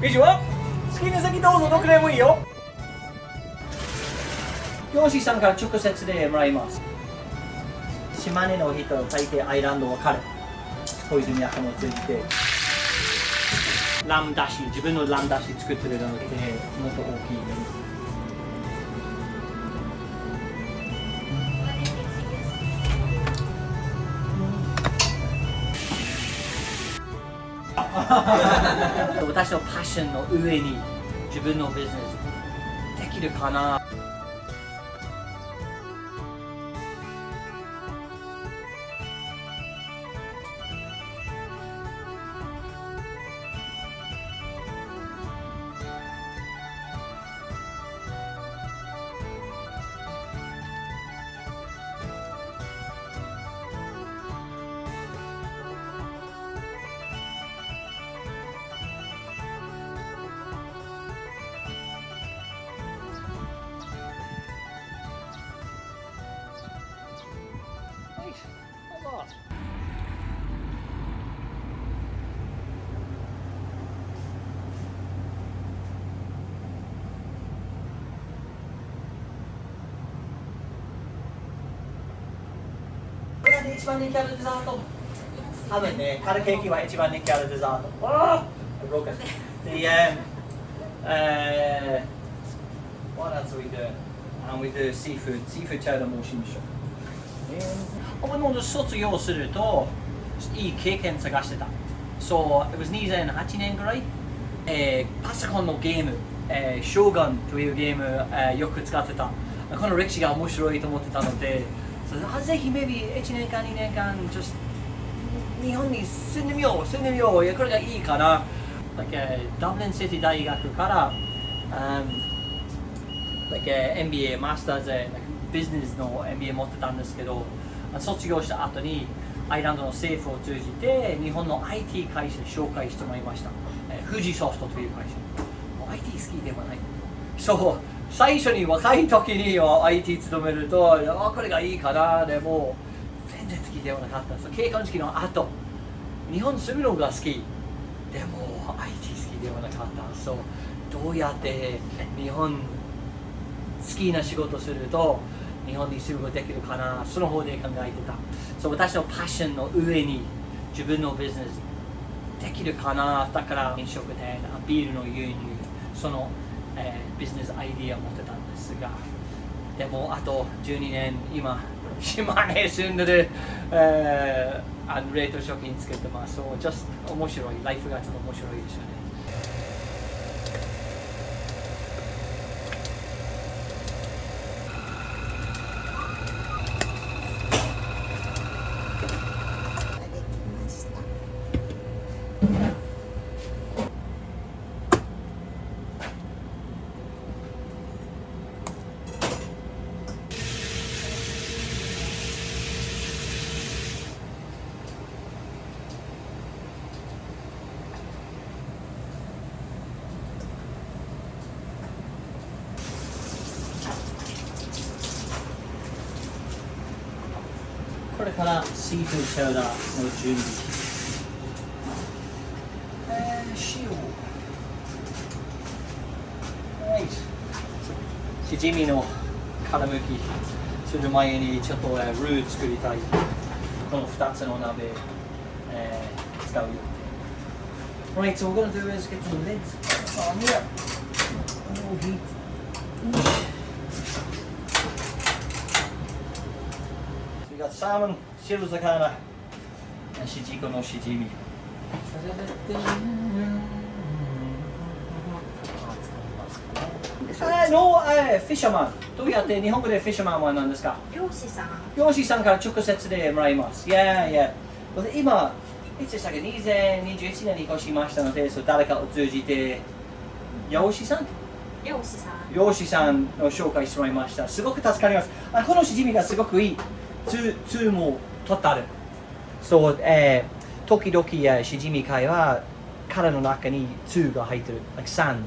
以上、好きな席どうぞ、どこでもいいよ。漁師さんから直接でもらいます。島根の人、大抵アイランドわかる。小泉仲間を通じて。ラムだし、自分のラムだし作ってるので、もっと大きい。私のパッションの上に自分のビジネスできるかな。一番人気あるデザート。多分ね、カルケーキは一番人気あるデザート。ああ、broken. What else we do? We do seafood. Seafood chowder もしましょう。僕も卒業するといい経験探してた。So it was 2008年ぐらい。パソコンのゲーム、Shogun というゲーム、よく使ってた。この歴史が面白いと思ってたので。ぜひ maybe 1年間2年間日本に住んでみよう。いやこれがいいかな。ダブリンシティ大学から、MBA マスターズでビジネスの MBA 持ってたんですけど、卒業した後にアイランドの政府を通じて日本の IT 会社紹介してもらいました。富士ソフトという会社。IT 好きではない。そう。最初に若い時に IT 勤めると、これがいいかな、でも全然好きではなかった。結婚式の後、日本に住むのが好き、でも IT 好きではなかった。そう、どうやって日本好きな仕事すると日本に住むことできるかな、その方で考えてた。そう、私のパッションの上に自分のビジネスできるかな、だから飲食店、ビールの輸入、そのビジネスアイディアを持ってたんですが、でもあと12年今島根住んでる、冷凍食品作ってます。そう、面白い、ライフがちょっと面白いですよね。これからシーフードチャウダーの準備。塩。しじみの殻むきする前にちょっとルー作りたい。この2つの鍋、使うよ。Right, so what we're going to do is get some lids on here. Oh, heat. We got salmon, silver zakana, and shijiko no shijimi. No, fisherman. どうやって日本語で fisherman は何ですか？漁師さん。漁師さんから直接でもらいます。今、いつでしたっけ？ 2021年に越しましたので、誰かを通じて、漁師さんの紹介してもらいました。すごく助かります。このしじみがすごくいい。ツも取ってある。そう、時々しじみ貝は殻の中にツが入ってる。like sand。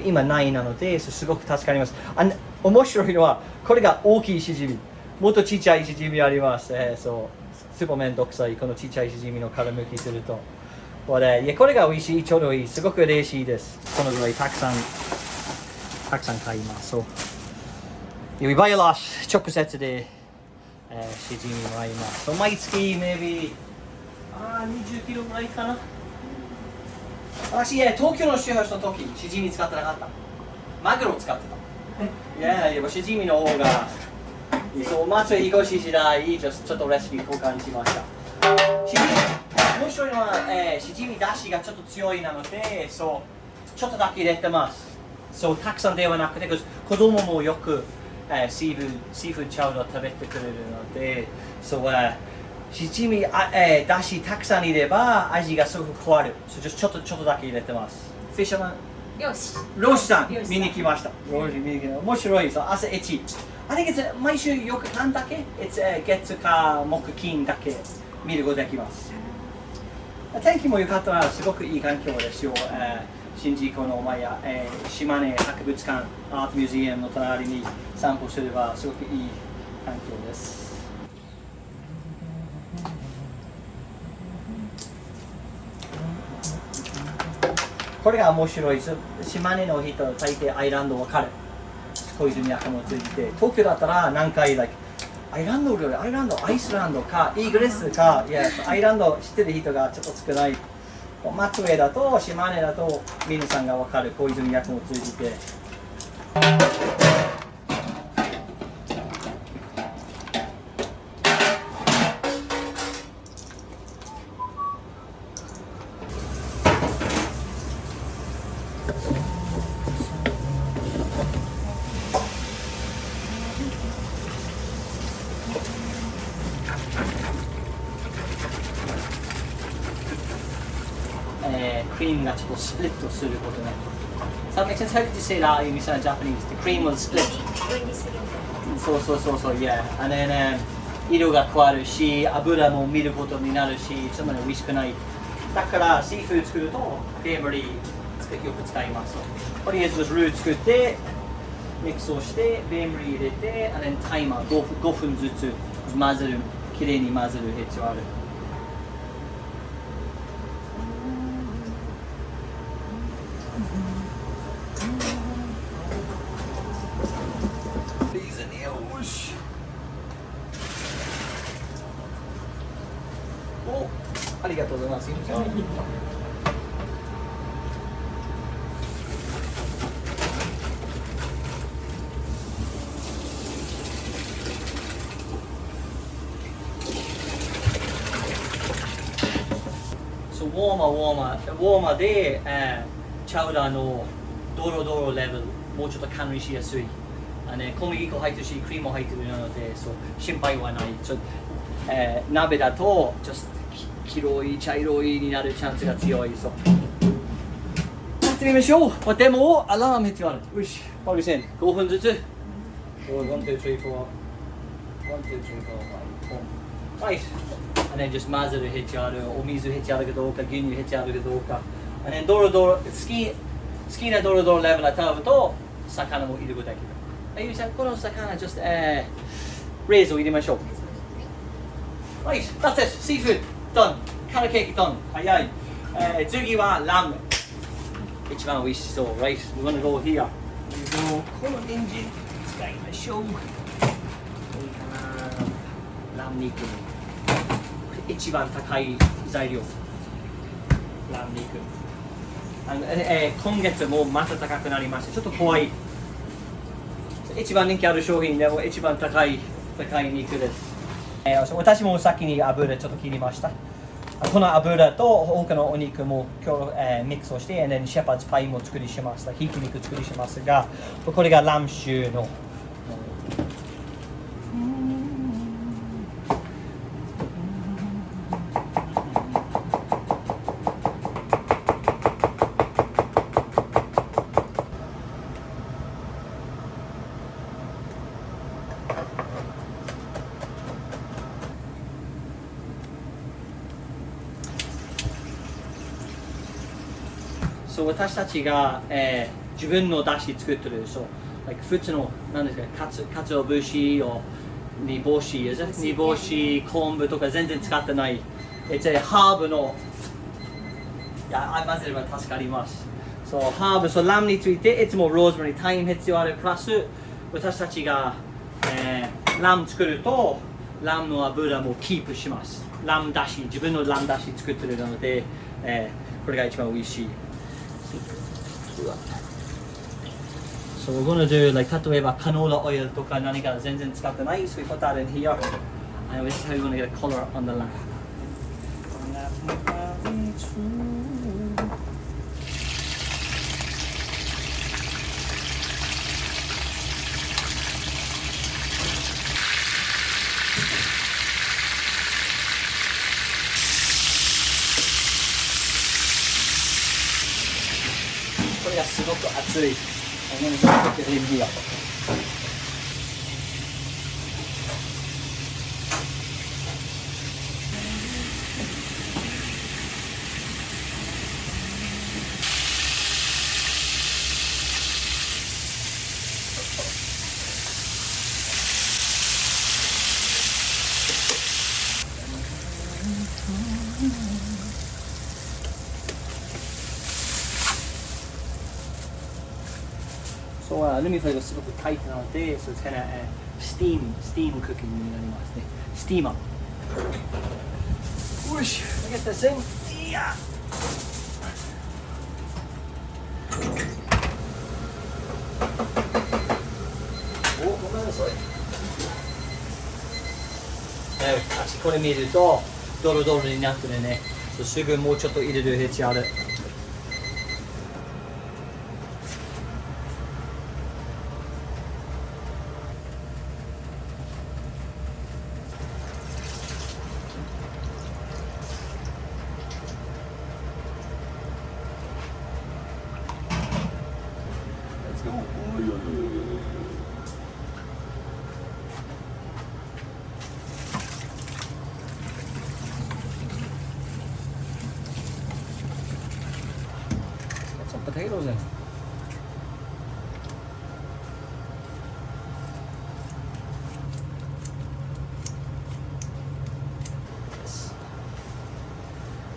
今ないなので、すごく助かります。面白いのは、これが大きいしじみ。もっとちっちゃいしじみあります。スーパーめんどくさい、このちっちゃいしじみの殻むきすると。これが美味しい、ちょうどいい。すごく嬉しいです。このぐらいたくさん買います。そう。指バイラシ直接で、しじみもらいます。毎月 maybe 20キロぐらいかな。私、東京の周波数の時、しじみ使ってなかった。マグロ使ってた。やっぱしじみの方が、そう、松江引っ越し時代、ちょっとレシピ交換しました。しじみ、面白いのは、しじみだしがちょっと強いなので、そう、ちょっとだけ入れてます。そう、たくさんではなくて、子供もよく、シーフードチャウダー食べてくれるので、そう、しじみ、だしたくさん入れば味がすごく変わる。ちょっとだけ入れてます。フィッシャーマン漁師さん見に来ました。面白い。そう、朝1。あれ毎週4日間だけ、月か木金だけ見ることできます。天気も良かったらすごくいい環境ですよ。宍道湖の島根博物館、アートミュージアムの隣に散歩すればすごくいい環境です。これが面白い。島根の人、大抵アイランド分かる。小泉役もついて、東京だったら何回、アイランド、アイスランドか、イギリスか、アイランド知ってる人がちょっと少ない。松江だと、島根だと、皆さんが分かる。小泉役もついて。クリームがちょっとスプリットすることね。Does that make sense? How did you say that in Japanese? The cream will split. そう、yeah. And then, 色が変わるし、油も見ることになるし、そんなに美味しくない。だから、シーフード作ると、ベーブリーよく使います。とりあえず、ルー作って、ミックスをして、ベーブリー入れて、and then タイマー5分ずつ混ぜる。きれいに混ぜる必要ある。ありがとうございます。ウォーマーで、チャウダーのドロドロレベル、もうちょっと管理しやすい。小麦粉入ってるし、クリームも入ってるので、そう心配はない。鍋だと、黄色い、茶色いになるチャンスが強い。そうやってみましょう。でも、アラーム必要ある。よし、パルセン、5分ずつ。1、2、3、4。1、2、3、4、5。はい。And then just 混ぜる必要ある。お水必要あるかどうか、牛乳必要あるかどうか。And then ドロドロ、好きなドロドロレベルで食べると、魚も入れることができる。ゆうさん、この魚、just レーズンを入れましょう。Right, that's it. Seafood done. Carrot cake done. 早い。次はラム。一番美味しそう。Right, we're gonna go here. この人参使いましょう。いいかな。ラム肉。一番高い材料。ラム肉。今月もまた高くなりました。ちょっと怖い。一番人気ある商品でも一番高い肉です。私も先に油ちょっと切りました。この油と他のお肉も今日、ミックスをして、シェパーズパイも作りしました。ひき肉作りしますが、これがラム酒の。私たちが、自分のだし作ってる、普通の何ですか、かつお節を煮干し、昆布とか全然使ってない。ハーブの混ぜれば助かります。そうハーブ、そうラムについていつもローズマリー、タイム必要あるプラス私たちが、ラム作るとラムの油もキープします。ラムだし、自分のラムだし作ってるので、これが一番美味しい。So we're gonna do like 例えばカノーラオイルとか何か全然使ってない。So we put that in here. And this is how we're gonna get a color on the lamp. これがすごく熱い。I'm going to put it in here. So aluminium foil がすごくタイトなので、so it's kind of steam cooking になりますね。スティーマー。よし、get this in. いや。お、ごめんなさい。これ見るとドロドロになってるね。すぐもうちょっと入れる必要ある。potatoes in. Yes.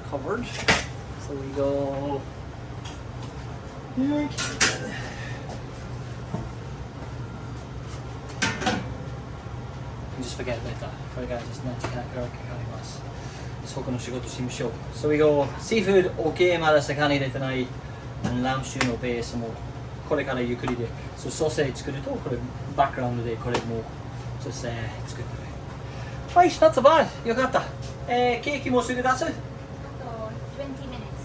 Covered. So we go. Just forget about that. For guys, it's not So we go seafood OK まだ魚入れてないラムシューのベースもこれからゆっくりでソーセージ作るとこれバックグラウンドでこれもそして作ってはい、not so bad よかった、ケーキもすぐ出す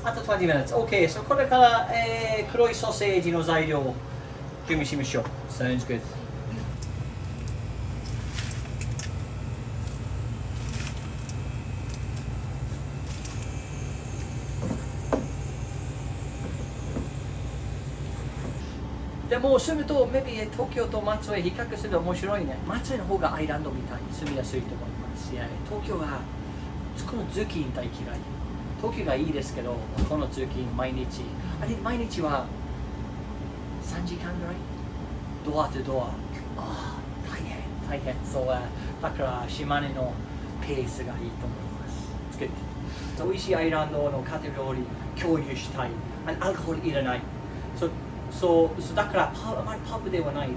あと20 minutes OK これから、黒いソーセージの材料を準備しましょう Sounds goodでも住むと、maybe 東京と松江比較すると面白いね。松江の方がアイランドみたいに住みやすいと思いますし、東京はこの通勤大嫌い。東京がいいですけど、この通勤毎日、毎日は3時間ぐらいドアとドア。大変。そうだから島根のペースがいいと思います。作って。美味しいアイランドの家庭料理共有したい。アルコールいらない。だからあまりパブではない、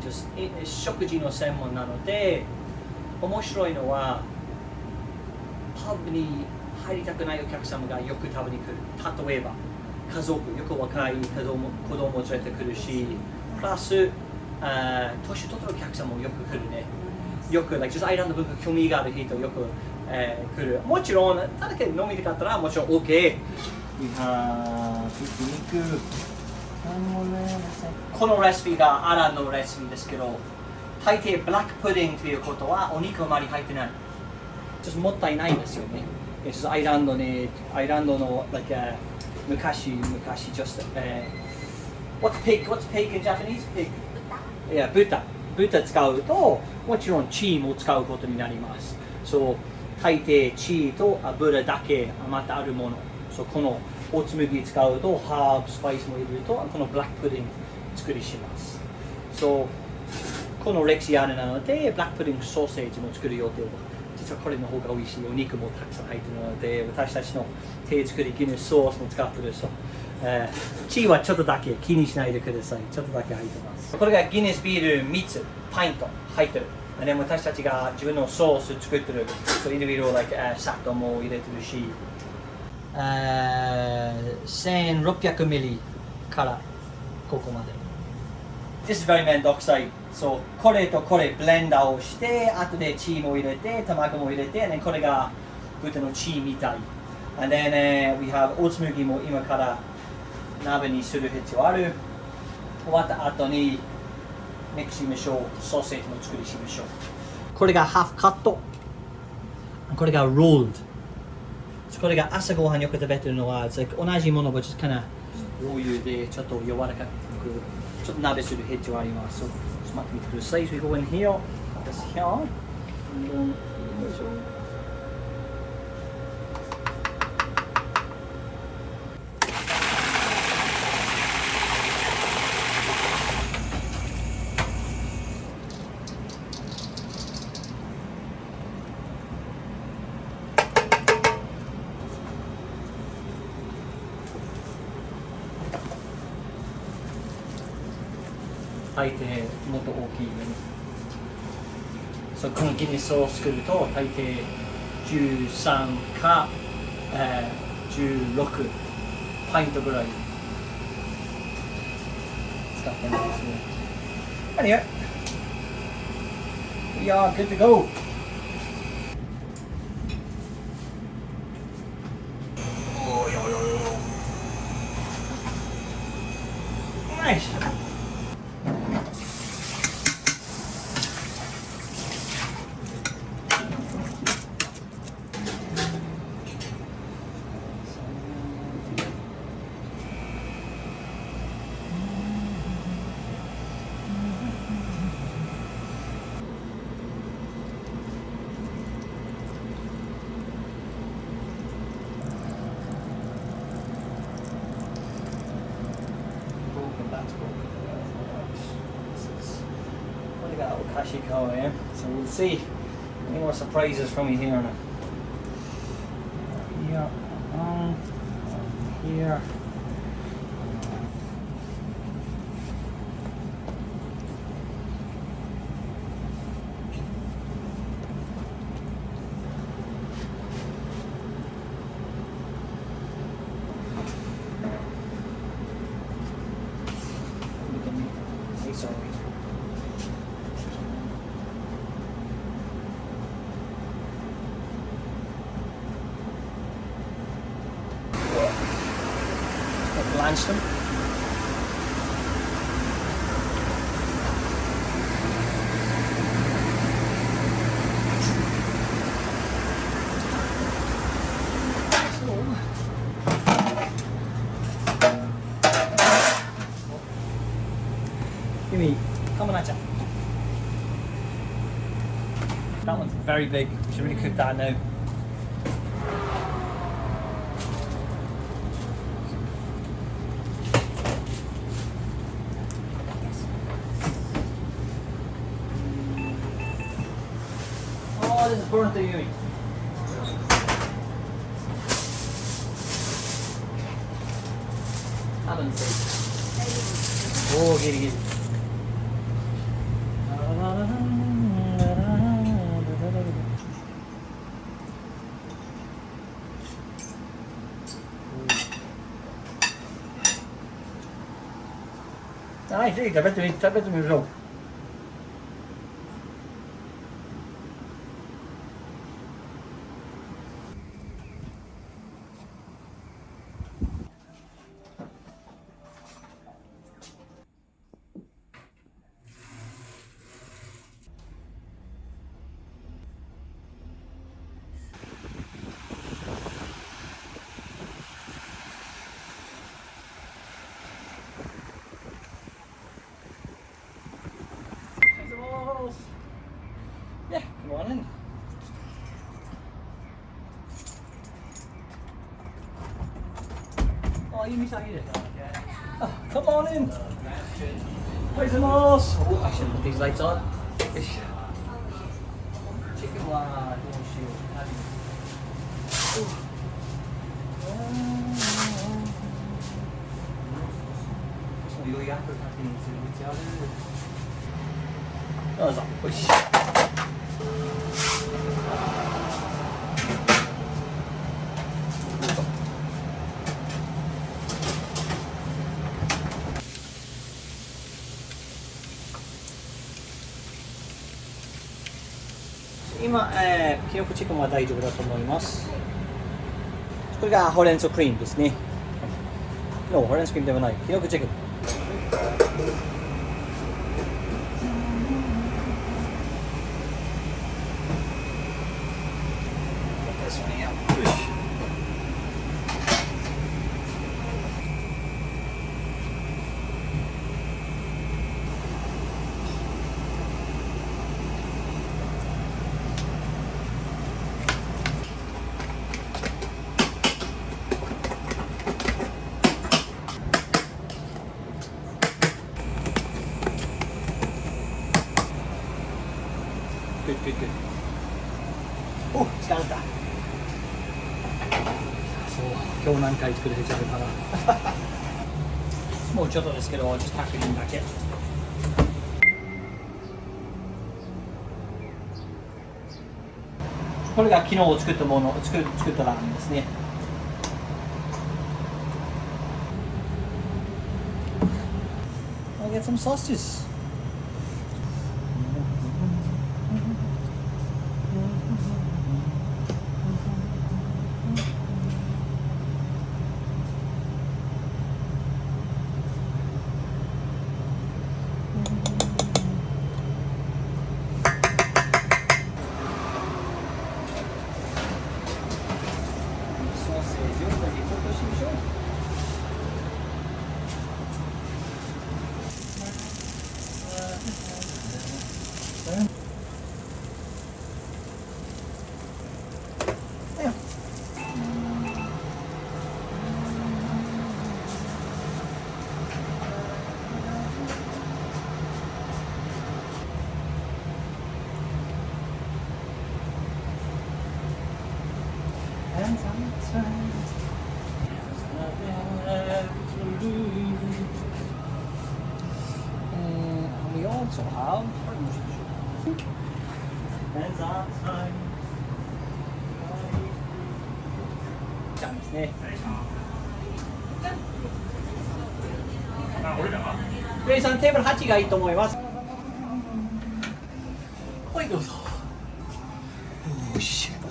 食事の専門なので、面白いのは、パブに入りたくないお客様がよく食べに来る。例えば、家族、よく若い子供を連れてくるし、プラス、年取ったお客様もよく来るね。よく、アイランド文化興味がある人よく、来る。もちろん、ただけ飲みたかったらもちろん OK。このレシピがアランのレシピですけど、大抵ブラックプディングということはお肉あまり入ってない。ちょっともったいないですよね。アイランドの、昔、just what's pig in Japanese? Pig. いや、豚使うと、もちろんチーも使うことになります。大抵チーと油だけ余ってあるもの。このおつ麦使うとハーブ、スパイスも入れるとこのブラックプディング作りします。この歴史あるなのでブラックプディングソーセージも作る予定です。実はこれの方が美味しい。お肉もたくさん入っているので、私たちの手作りギネスソースも使ってるそう。チーはちょっとだけ気にしないでください。ちょっとだけ入ってます。これがギネスビール3つ、パイント入ってる。でも私たちが自分のソース作ってる。そういろいろ、砂糖も入れてるし。1600ミリからここまで。This is very めんどくさい。そう、これとこれブレンダーをして、後でチーも入れて、卵も入れて、これが豚のチーみたい。And then、we have オーツ麦も今から鍋にする必要ある。終わった後にミックスしましょう。ソーセージも作りしましょう。これがハーフカット。これがロールド。これが朝ごはんよく食べてるのは、同じものをちょっと醤油でちょっと柔らかく、ちょっと鍋する必要あります。ちょっと待ってみてください。So we go in here. This here. 大抵もっと大きいように。そう、このギネスを作ると大抵13か、16パイントぐらい使ってないですね。Anyway, we are good to go. Nice. Okashiko, so we'll see any more surprises from you here now. Here. Sorry. Blanch them. Gimme, come on at ya. That one's very big. We should really cook that now. Oh, this is burnt to you. Haven't seen. Oh, giddy giddy. Nice, sì, sapete mi so. Yeah, come on in. Oh, you miss out here. Oh, come on in. Where's the nose? Oh, I should put these lights on. Chicken one, don't shoot. 予約確認する道ある。どうぞ。おいしい。今、キノコチキンは大丈夫だと思います。これがホレンソクリームですね。No、ホレンソクリームではない。キノコチキン。お、疲れた。そう、今日何回作れちゃうかな。もうちょっとですけど、ちょっと確認だけ。これが昨日作ったもの、作ったラーメンですね。I'll get some sausages. We also have ちゃんですね。レイさんテーブル8がいいと思います。はいどうぞ。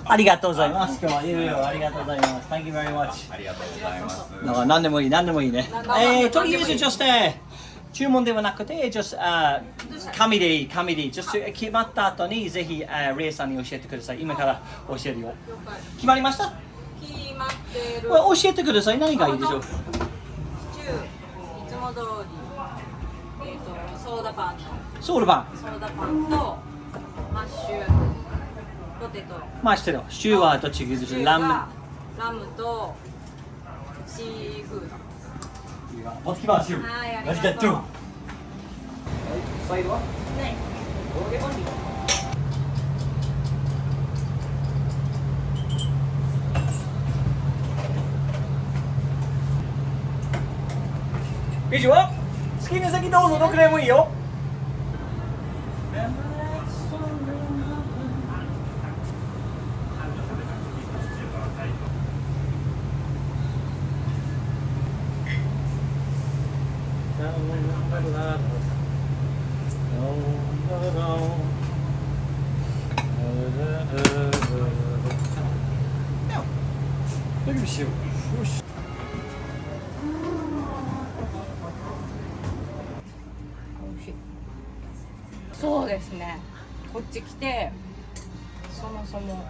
ありがとうございます。今日はいろいろありがとうございます。Thank you very much。ありがとうございます。何でもいい、何でもいいね。とりあえず、注文ではなくて、紙でいい、紙でいい。決まった後に、ぜひ、レイさんに教えてください。今から教えるよ。決まりました？決まってる。教えてください。何がいいでしょう？シチュー、いつも通り、ソーダパンソーダパンとマッシュポテト。マッシュポテト。シチューはどっちがいいでしょう？ラムとシーフード。持ってきますよ。はい、ありありがとう。がとう。サイドは？ね。以上は好きな席どうぞ、どこでもいいよ。よしよし。そうですね。こっち来て、そもそも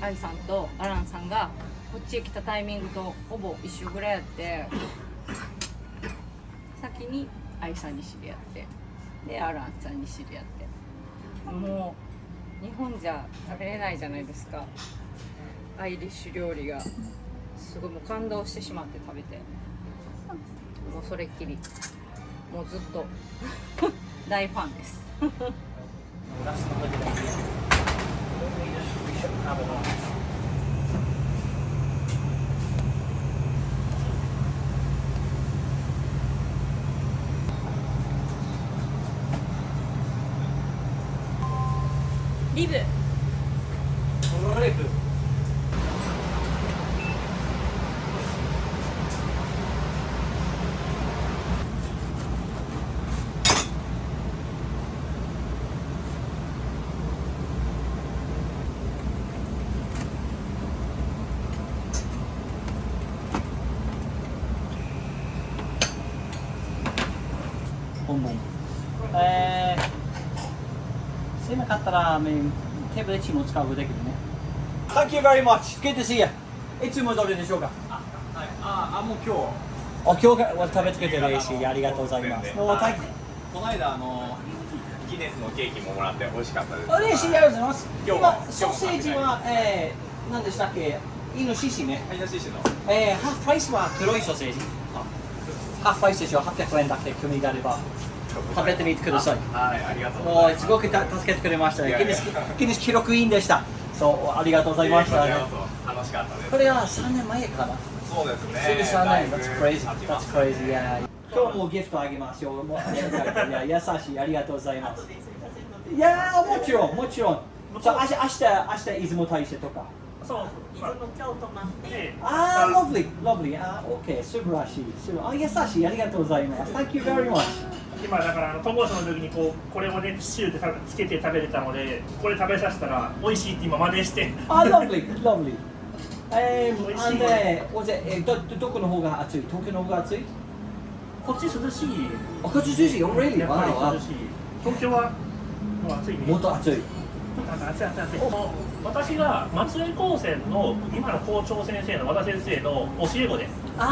愛さんとアランさんがこっちへ来たタイミングとほぼ一緒ぐらいやって、先に愛さんに知り合って、でアランさんに知り合って、もう日本じゃ食べれないじゃないですか。アイリッシュ料理がすごいもう感動してしまって食べて、もうそれっきりもうずっと大ファンです。リブ。レブ。本文。狭かったらテーブルチームを使うことできるね。Thank you very much. Good to see you. いつもどれでしょうか。もう今日。今日は食べつけて嬉しい。ありがとうございます。この間ギネスのケーキももらって美味しかったです。嬉しい、ありがとうございます。今ソーセージは何でしたっけ？イノシシね。イノシシの。ハーフプライスは黒いソーセージ。ハーフプライスでしょ。800円だけ興味があれば食べてみてください。はい、ありがとうございます。すごく助けてくれました。いやいやギネス記録員でした。そう、ありがとうございました。楽しかったです。これは3年前かな。そうですね。すぐ3年。That's crazy. That's crazy. Yeah. 今日もギフトあげますよ。もう優しい。ありがとうございます。いやもちろん、もちろん。そう、明日出雲大社とか。そう、伊豆の京都まで。lovely. OK、素晴らしい。優しい。ありがとうございます。Thank you very much. 今だからトゴーショの時にこれをね塩でつけて食べれたので、これ食べさせたら美味しいって今真似して。lovely. どこの方が暑い？東京の方が暑い？こっち涼しい。こっち涼しい。Really? やっぱり涼しい。東京はもう暑いね。もっと暑い。暑い。私が松江高専の今の校長先生の和田先生の教え子で。松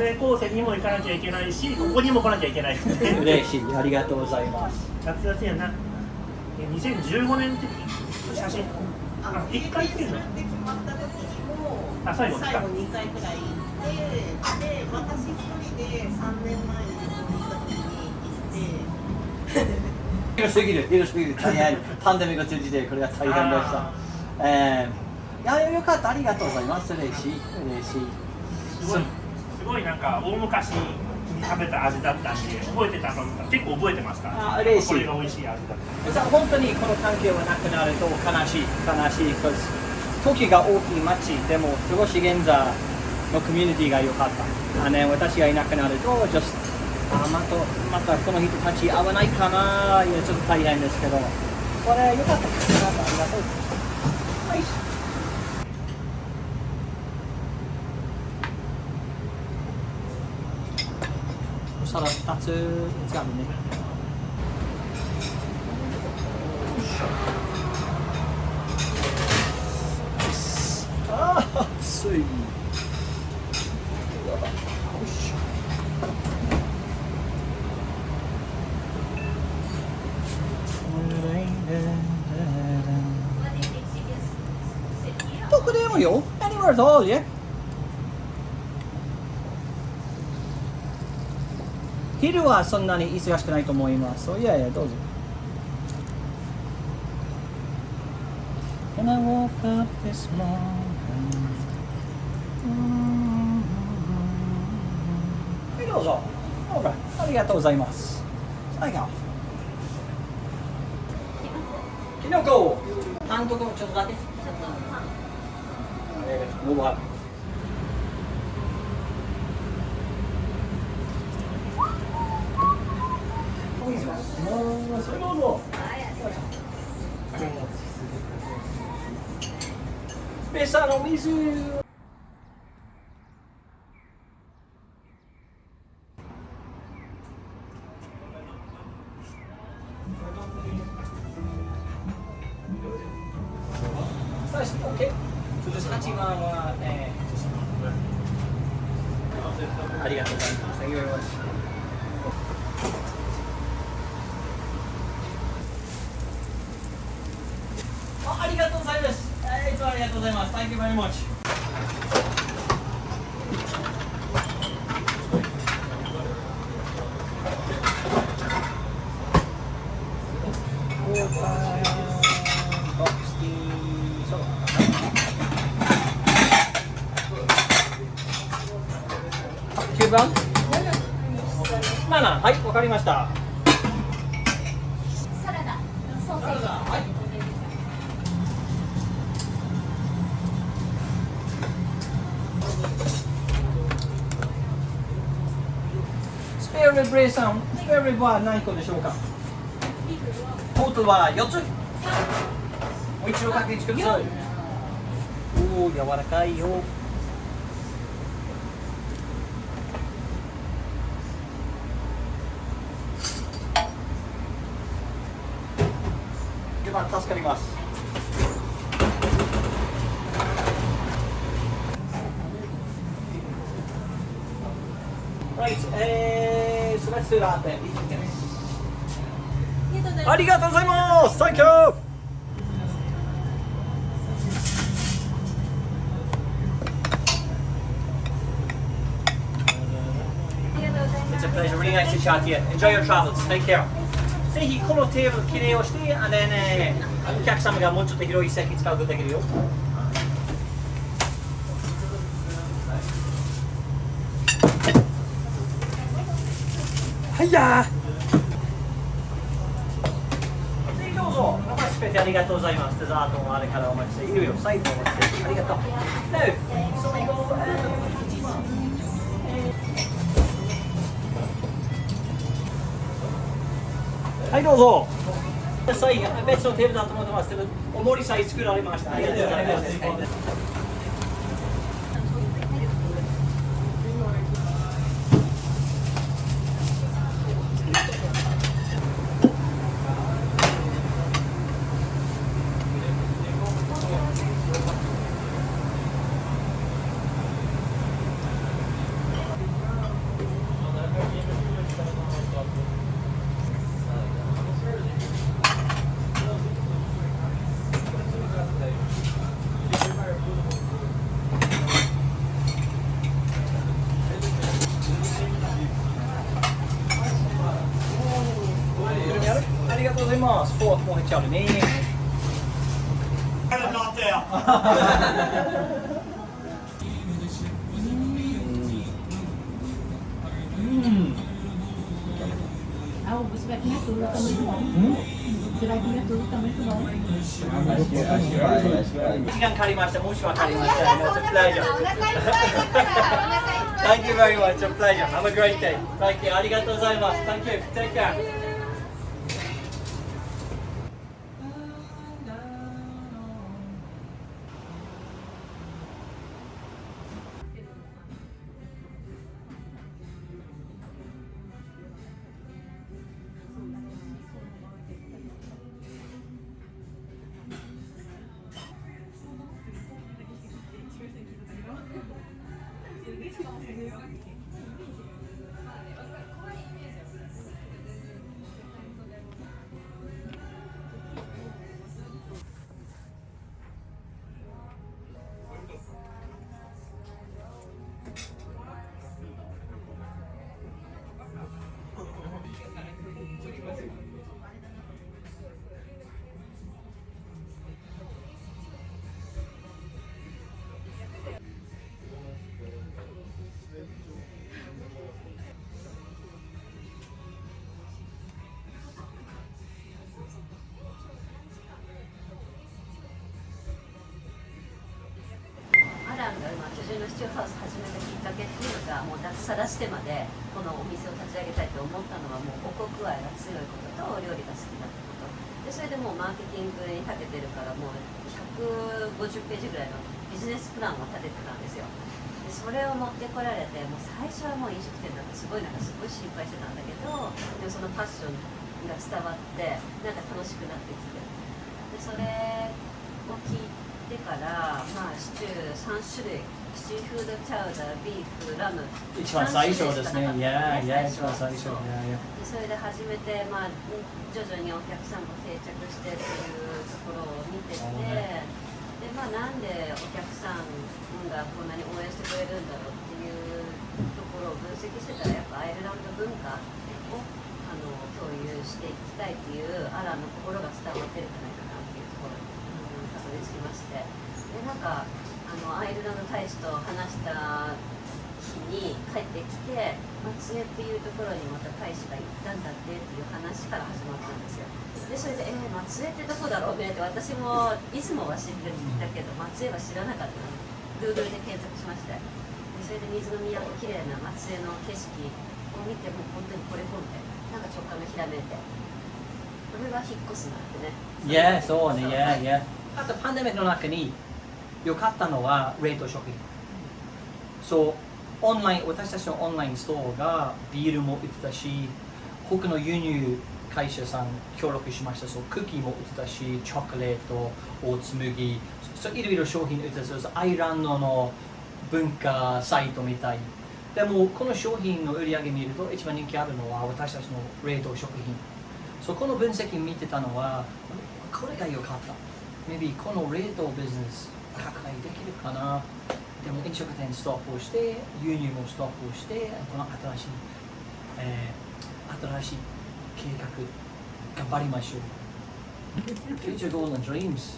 江高専にも行かなきゃいけないし、ここにも来なきゃいけない。嬉しい。ありがとうございます。夏休みやな。2015年って写真。1回来てるの？最後2回くらい行って、私一人で3年前に日本に来た時に行って。広すぎる大変。パンデミックが通じてこれが大変でした。よかった。ありがとうございます。嬉しい。すごいなんか大昔に食べた味だったんで覚えてたの結構覚えてますから。嬉しい。これが美味しい味だった。本当にこの関係はなくなると悲しい。時が大きい町でもすごい現在のコミュニティが良かった。私がいなくなるとまたこの人たち会わないかな。ちょっと大変ですけど、これ良かったです。ありがとう。はい。お皿2つあるね。熱い。どこでもよ。Anywhere at all, yeah. 昼はそんなに忙しくないと思います。いやどうぞ。When I woke up this morning. どうぞ。ありがとうございます。最後。キノコ。パンとかもちょっとだけ。ご飯。それどうぞ。ペサの水。OK。8番はありがとうございます。Thank you very much。ありがとうございます。いつもありがとうございます。Thank you very much。9番7、はい、わかりました。サラダ、ソースペアリブレイさん、スペアリブは何個でしょうか。トータルは4つ。もう一度確認してください。おお、柔らかいよ。では助かります。Right, so let's do that then. ありがとうございます。Thank you. It's a pleasure. Really nice to chat to you. Enjoy your travels. Take care. ぜひこのテーブルきれいをして、and then お客様がもうちょっと広い席使うことできるよ。はいやー。ぜひどうぞ。お待ちしてありがとうございます。デザートもあれからお待ちしているよ。最後お待ちしてありがとう。はい、どうぞ。別のテーブルだと思ってますけど、お盛りさえ作られました。ありがとうございます。ありがとうございます。フォークも入っちゃうね。時間かかりました。もしわかりましたら、It's a pleasure. Thank you very much. It's a pleasure. Have a great day. Thank you. ありがとうございます。Thank you. Take care. 居住のシチューハウス始めたきっかけっていうのが、もう脱サラしてまでこのお店を立ち上げたいと思ったのは、もう母国愛が強いこととお料理が好きだったことで、それでもうマーケティングに長けてるから、もう150ページぐらいのビジネスプランを立ててたんですよ。でそれを持ってこられて、もう最初はもう飲食店なんかすごい心配してたんだけど、でもそのパッションが伝わってなんか楽しくなってきて、でそれを聞いてから、まあ、シチュー3種類、シーフードチャウダー、ビーフ、ラム、一番最初ですね。いやいや、一番最初。でそれで初めて、まあ、徐々にお客さんも定着してっていうところを見てて、でまあ、なんでお客さんがこんなに応援してくれるんだろうっていうところを分析してたら、やっぱアイルランド文化を共有していきたいっていうアランの心が伝わってるんじゃないかなっていうところにたどり着きまして、でなんかアイルランド大使と話した日に帰ってきて、松江っていうところにまた大使が行ったんだってっていう話から始まったんですよ。でそれで松江ってどこだろうねって、私も出雲は知ってるんだけど松江は知らなかったの。 Google で検索しまして、でそれで水の都綺麗な松江の景色を見て、もう本当に惚れ込んで、なんか直感がひらめいて、これは引っ越すなってね。いや、そうね、いやいや。あとパンデミックの中に良かったのは冷凍食品。そう、オンライン、私たちのオンラインストアがビールも売ってたし、他の輸入会社さん協力しました。そう、クッキーも売ってたし、チョコレート、オーツ麦、そういろいろ商品売ってた。そうアイランドの文化サイトみたい。でもこの商品の売り上げ見ると一番人気あるのは私たちの冷凍食品。そこの分析見てたのはこれが良かった。maybe この冷凍ビジネス拡大できるかな。でも飲食店ストップをして、輸入もストップをして、この新しい計画頑張りましょう。Future Goals and Dreams。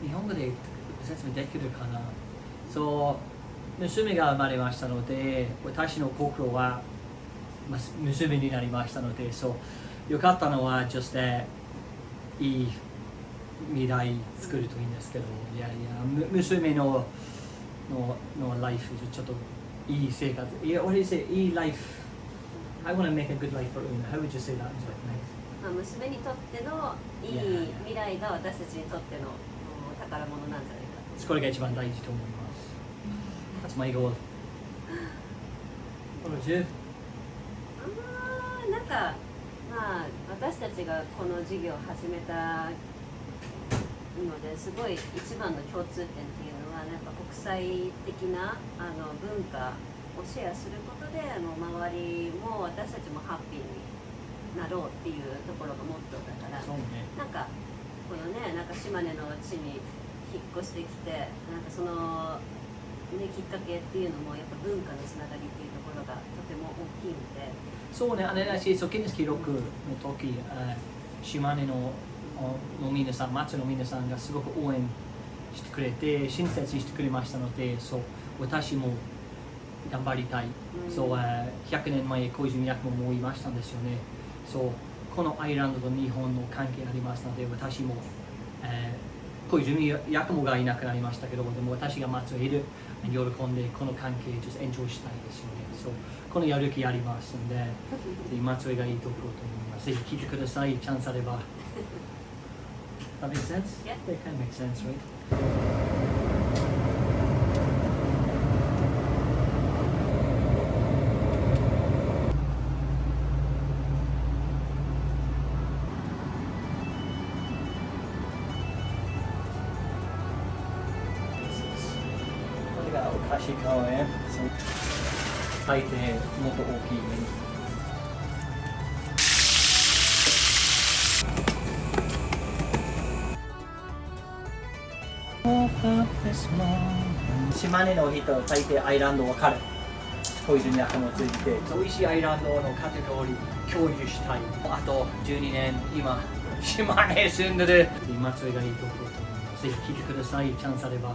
日本語で説明できるかな。そう、娘が生まれましたので、私の心は娘になりましたので、そう良かったのはいい未来作るといいんですけど、いやいや、娘のライフちょっといい生活、いや、what do you say? いいライフ。I want to make a good life for Una. How would you say that? 娘にとってのいい未来が私たちにとっての宝物なんじゃないか。これが一番大事と思います。That's my goal. What about you? なんかまあ私たちがこの事業を始めたのですごい一番の共通点っていうのは、なんか国際的な文化をシェアすることで周りも私たちもハッピーになろうっていうところがモットーだから、そうね。なんかこのね、なんか島根の地に引っ越してきて、なんかそのねきっかけっていうのもやっぱ文化のつながりっていうところがとても大きいので。そうね、ギネス記録の時、島根の皆さん、町の皆さんがすごく応援してくれて、親切にしてくれましたので、そう私も頑張りたい。そう100年前、小泉八雲も言いましたんですよね。そうこのアイランドと日本の関係ありますので、私も、小泉八雲がいなくなりましたけど、でも私が松江いる喜んでこの関係を延長したいですよね。そうこのやる気ありますので、ぜひ松江がいいところと思います。ぜひ聞いてください、チャンスあれば。That makes sense? Yeah. That kind of makes sense, right? これがお菓子公園。大抵もっと大きいね。島根の人は大抵アイランド分かる。小泉八雲を通じて美味しいアイランドのカテゴリー共有したい。あと12年今島根住んでる松江がいいところと思います。ぜひ聞いてください、チャンスあれば。